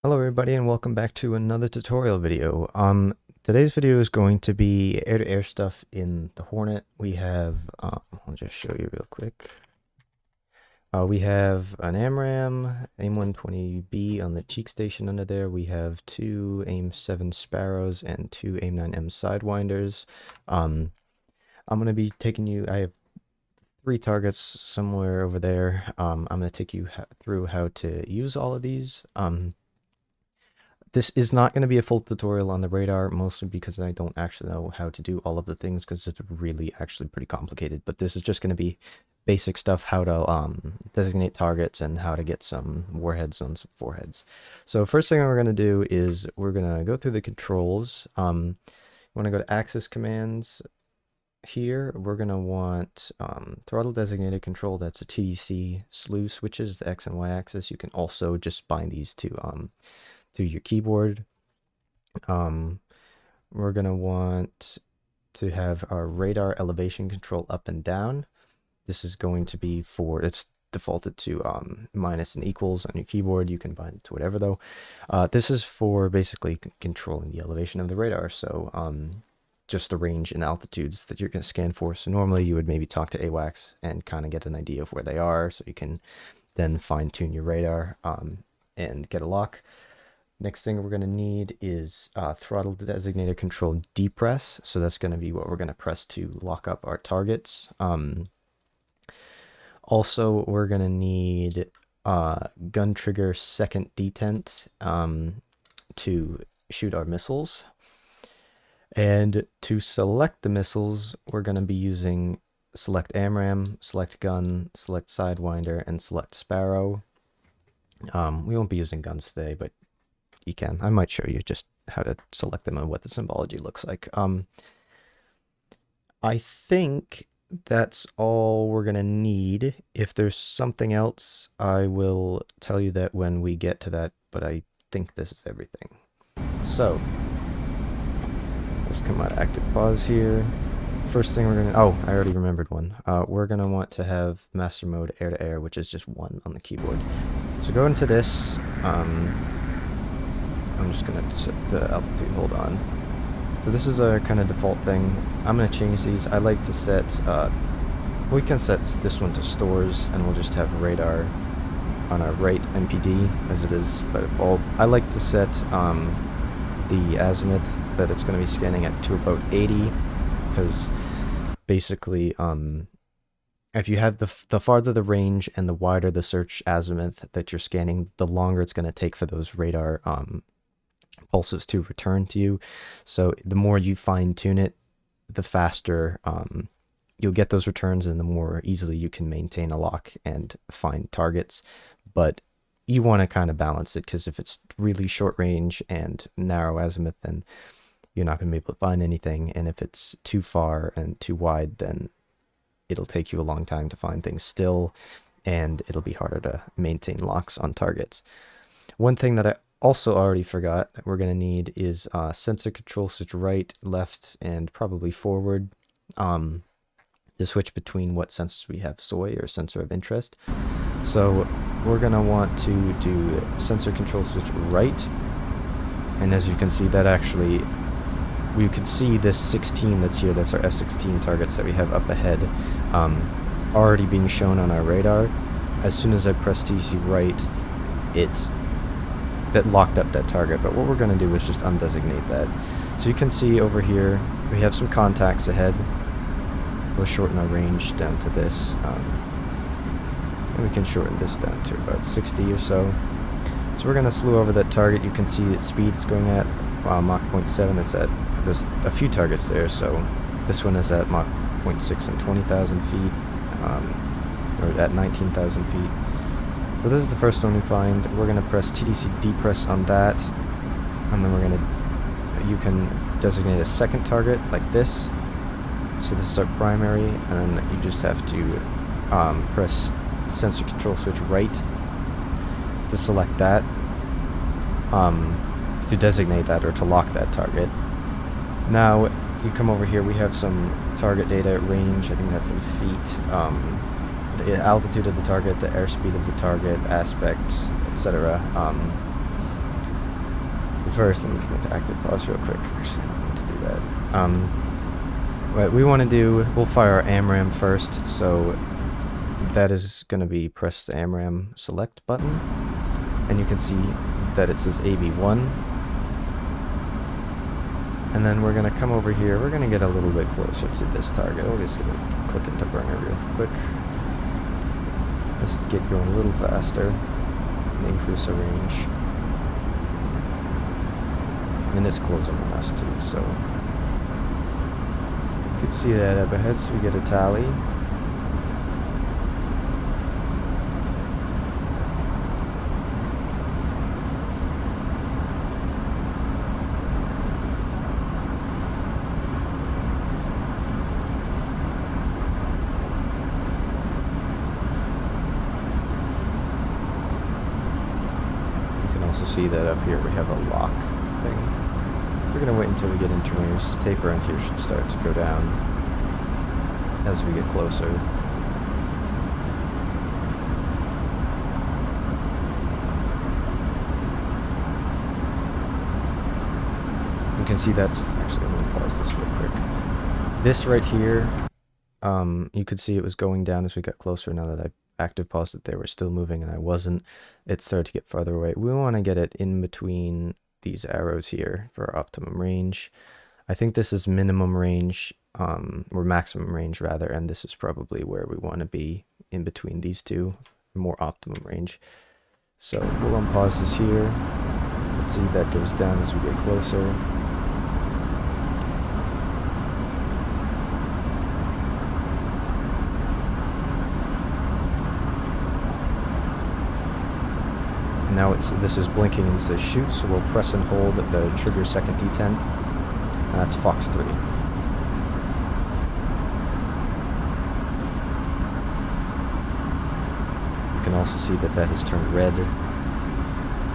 Hello everybody and welcome back to another tutorial video. Today's video is going to be air-to-air stuff in the Hornet. We have, I'll just show you real quick. We have an AMRAAM, AIM-120B on the cheek station under there. We have two AIM-7 Sparrows and two AIM-9M Sidewinders. I'm going to be taking you, I have 3 targets somewhere over there. I'm going to take you through how to use all of these. This is not going to be a full tutorial on the radar, mostly because I don't actually know how to do all of the things, because it's really actually pretty complicated. But this is just going to be basic stuff, how to designate targets and how to get some warheads on some foreheads. So first thing we're going to do is we're going to go through the controls. You want to go to Axis Commands. Here we're going to want throttle designated control. That's a TDC slew switches, the X and Y axis. You can also just bind these to your keyboard. We're going to want to have our radar elevation control up and down. This is going to be it's defaulted to minus and equals on your keyboard. You can bind it to whatever though. This is for basically controlling the elevation of the radar. So just the range and altitudes that you're going to scan for. So normally you would maybe talk to AWACS and kind of get an idea of where they are, so you can then fine tune your radar and get a lock. Next thing we're going to need is throttle designated control depress. So that's going to be what we're going to press to lock up our targets. Also, we're going to need gun trigger second detent to shoot our missiles. And to select the missiles, we're going to be using select AMRAAM, select gun, select Sidewinder, and select Sparrow. We won't be using guns today, but you can. I might show you just how to select them and what the symbology looks like. I think that's all we're gonna need. If there's something else, I will tell you that when we get to that, but I think this is everything. So let's come out of active pause here. First thing we're gonna, I already remembered one. We're gonna want to have master mode air to air, which is just 1 on the keyboard. So go into this. I'm just going to set the altitude, hold on. So this is a kind of default thing. I'm going to change these. I like to set, we can set this one to stores, and we'll just have radar on our right MPD as it is by default. I like to set the azimuth that it's going to be scanning at to about 80, because basically if you have the farther the range and the wider the search azimuth that you're scanning, the longer it's going to take for those radar pulses to return to you. So the more you fine tune it, the faster you'll get those returns, and the more easily you can maintain a lock and find targets. But you want to kind of balance it, because if it's really short range and narrow azimuth, then you're not going to be able to find anything. And if it's too far and too wide, then it'll take you a long time to find things still, and it'll be harder to maintain locks on targets. One thing that I also already forgot that we're going to need is sensor control switch right, left, and probably forward to switch between what sensors we have, soy or sensor of interest. So we're going to want to do sensor control switch right, and as you can see, that actually, we can see this 16 that's here, that's our F-16 targets that we have up ahead, already being shown on our radar. As soon as I press TC right, that locked up that target. But what we're going to do is just undesignate that. So you can see over here we have some contacts ahead. We'll shorten our range down to this, and we can shorten this down to about 60 or so. So we're going to slew over that target. You can see its speed it's going at Mach 0.7. It's at, there's a few targets there, so this one is at Mach 0.6 and 20,000 feet, or at 19,000 feet. So this is the first one we find. We're going to press TDC depress on that, and then you can designate a second target like this. So this is our primary, and then you just have to press sensor control switch right to select that, to designate that or to lock that target. Now you come over here, we have some target data range, I think that's in feet. The altitude of the target, the airspeed of the target, aspect, etc. first, let me go into active pause real quick. Actually, I don't need to do that. What we want to do, we'll fire our AMRAM first, so that is going to be press the AMRAM select button, and you can see that it says AB1. And then we're going to come over here, we're going to get a little bit closer to this target. We're just going to click into burner real quick. Just to get going a little faster, and increase our range. And it's closing on us too, so you can see that up ahead, so we get a tally. You can also see that up here we have a lock thing. We're going to wait until we get into range. This taper on here should start to go down as we get closer. You can see that's actually, I'm going to pause this real quick. This right here, you could see it was going down as we got closer. Now that I active paused it, they were still moving and I wasn't. It started to get farther away. We want to get it in between these arrows here for our optimum range. I think this is minimum range, or maximum range rather, and this is probably where we want to be, in between these two, more optimum range. So we'll unpause this here. Let's see, that goes down as we get closer. Now this is blinking and says shoot, so we'll press and hold the trigger second D10, and that's Fox 3. You can also see that that has turned red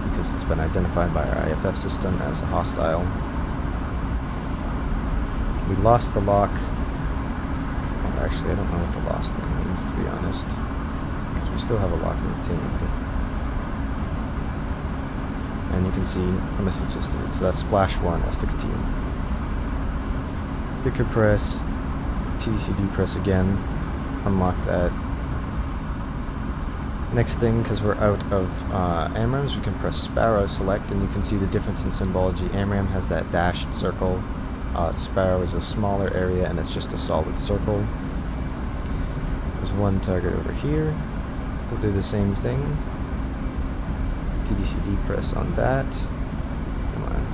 because it's been identified by our IFF system as a hostile. We lost the lock. Oh, actually, I don't know what the lost thing means, to be honest, because we still have a lock maintained. And you can see a message listed. So that's splash 1, F16. Picker press, TDCD press again, unlock that. Next thing, because we're out of AMRAMs, we can press Sparrow select, and you can see the difference in symbology. AMRAM has that dashed circle. Sparrow is a smaller area, and it's just a solid circle. There's one target over here. We'll do the same thing. TDCD press on that. Come on.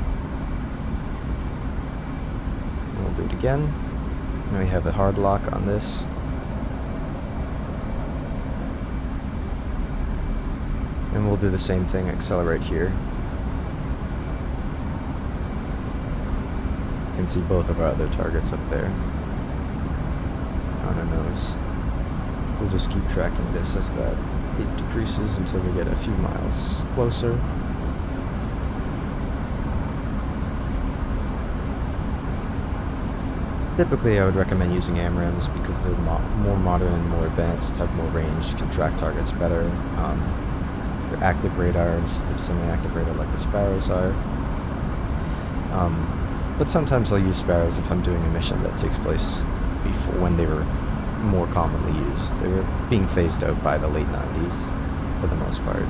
And we'll do it again. Now we have a hard lock on this. And we'll do the same thing, accelerate here. You can see both of our other targets up there on our nose. We'll just keep tracking this as that it decreases until we get a few miles closer. Typically I would recommend using AMRAMs because they're more modern and more advanced, have more range, can track targets better. They're active radar instead of semi-active radar like the Sparrows are. But sometimes I'll use Sparrows if I'm doing a mission that takes place before when they were more commonly used. They were being phased out by the late 90s for the most part.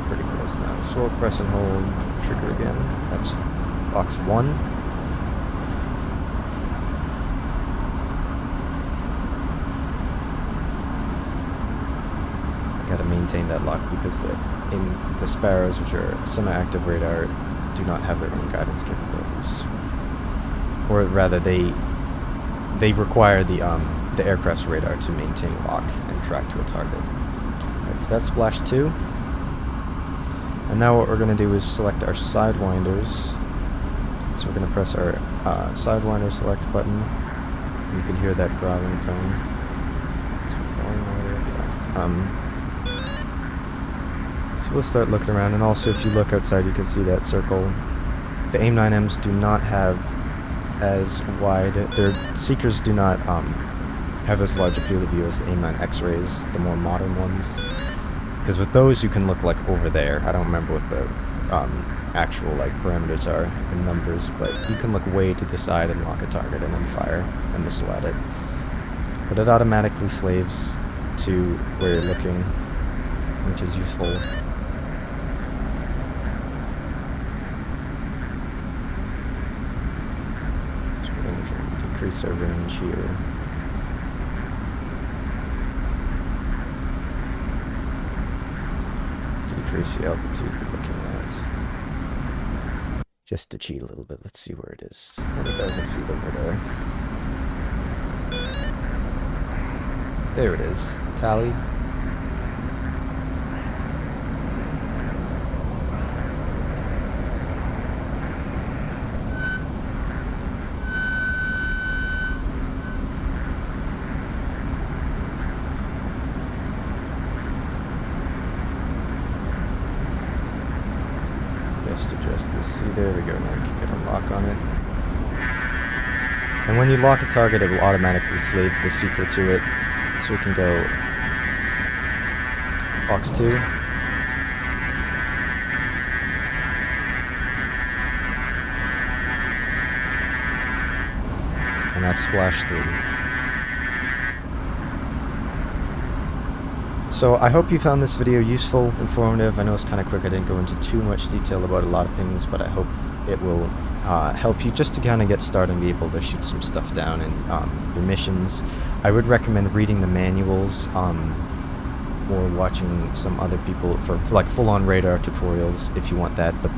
Pretty close now, so we'll press and hold trigger again. That's box 1. Gotta maintain that lock because the Sparrows, which are semi-active radar, do not have their own guidance capabilities, or rather, they require the aircraft's radar to maintain lock and track to a target. Alright, so that's splash 2. And now what we're going to do is select our sidewinders. So we're going to press our sidewinder select button. You can hear that growling tone. So we'll start looking around, and also if you look outside you can see that circle. The AIM-9Ms do not have as wide, their seekers do not have as large a field of view as the AIM-9 X-rays, the more modern ones. Because with those you can look like over there. I don't remember what the actual like parameters are in numbers, but you can look way to the side and lock a target and then fire a missile at it. But it automatically slaves to where you're looking, which is useful. So we're going to decrease our range here. Decrease the altitude we're looking at. Just to cheat a little bit, let's see where it is. 20,000 feet over there. There it is. Tally. Just adjust this. See, there we go. Now we can get a lock on it. And when you lock a target, it will automatically slave the seeker to it. So we can go box 2. And that's splash 3. So I hope you found this video useful, informative. I know it's kind of quick, I didn't go into too much detail about a lot of things, but I hope it will help you just to kind of get started and be able to shoot some stuff down in your missions. I would recommend reading the manuals or watching some other people for like full-on radar tutorials if you want that, but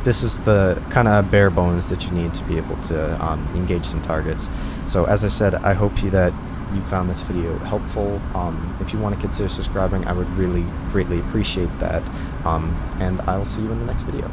this is the kind of bare bones that you need to be able to engage some targets. So as I said, I hope that you found this video helpful. If you want to consider subscribing, I would really greatly appreciate that, and I'll see you in the next video.